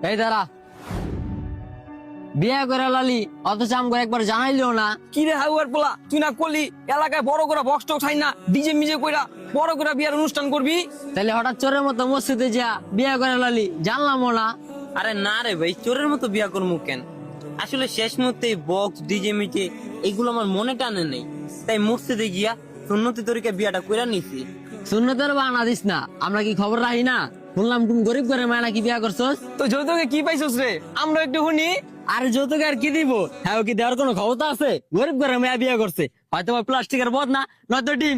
এই দাঁড়া, বিয়ে করে লালি অথচ আমগো একবার জানাইলো না। কি রে হাউয়ার পোলা, তুই না করলি এলাকায় বড় করে বক্স টক খাই না, ডিজে মিজে কইরা বড় করে বিয়ার অনুষ্ঠান করবি? তাহলে হঠাৎ চোরের মতো মসজিদে যা বিয়ে করে লালি, জানলামও না। আরে না রে ভাই, চোরের মতো বিয়া করবো কেন? আসলে শেষ মুহূর্তে বক্স ডিজে মিজে এগুলো আমার মনে টানে নেই, তাই মসজিদে গিয়া সুন্নতি তরিকা বিয়াটা কইরা নিছি। সুন্নতের বাহানা দিস না, আমরা কি খবর রাখি না? শুনলাম তুমি গরিব করে মায় নাকি বিয়া করছস। তো যৌতুকে কি পাইছস রে, আমরা একটু শুনি। আর যৌতুক আর কি দিব? হ্যাঁ, কি দেওয়ার কোনো ক্ষমতা আছে? গরিব করে মেয়া বিয়ে করছে, হয়তো প্লাস্টিকের বদ না, নয়তো ডিম।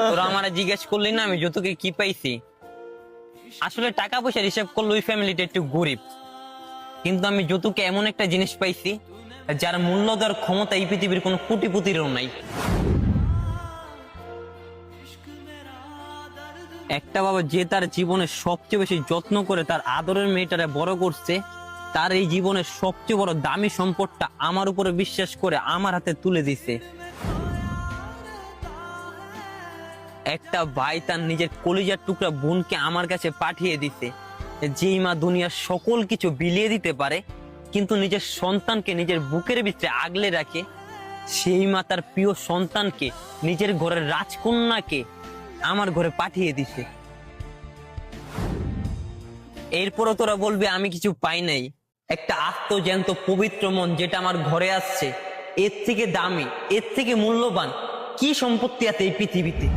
তোরা আমার জিজ্ঞেস করলি না আমি যৌতুকে কি পাইছি? আসলে টাকা পয়সার হিসাব করলে ওই ফ্যামিলিটা একটু গরিব, কিন্তু আমি যৌতুকে এমন একটা জিনিস পাইছি যার মূল্য দেওয়ার ক্ষমতা এই পৃথিবীর কোনো কোটিপতিরও নাই। একটা বাবা যে তার জীবনে সবচেয়ে বেশি যত্ন করে তার আদরের মেয়েটারে বড় করছে, তার এই জীবনের সবচেয়ে বড় দামি সম্পদটা আমার উপরে বিশ্বাস করে আমার হাতে তুলে দিছে। একটা ভাই তার নিজের কলিজার টুকরা বোনকে আমার কাছে পাঠিয়ে দিছে। যেই মা দুনিয়ার সকল কিছু বিলিয়ে দিতে পারে কিন্তু নিজের সন্তানকে নিজের বুকের ভিতরে আগলে রাখে, সেই মা তার প্রিয় সন্তানকে, নিজের ঘরের রাজকন্যাকে আমার ঘরে পাঠিয়ে দিছে। এরপরও তোরা বলবে আমি কিছু পাই নাই। একটা আত্মজ্যান্ত পবিত্র মন যেটা আমার ঘরে আসছে, এর থেকে দামি, এর থেকে মূল্যবান কি সম্পত্তি আছে এই পৃথিবীতে?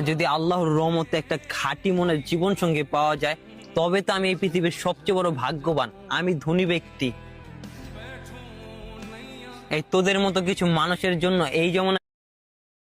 যদি আল্লাহর রহমতে একটা খাঁটি মনের জীবন সঙ্গে পাওয়া যায়, তবে তো আমি এই পৃথিবীর সবচেয়ে বড় ভাগ্যবান, আমি ধনী ব্যক্তি। এই তোদের মতো কিছু মানুষের জন্য এই যেমন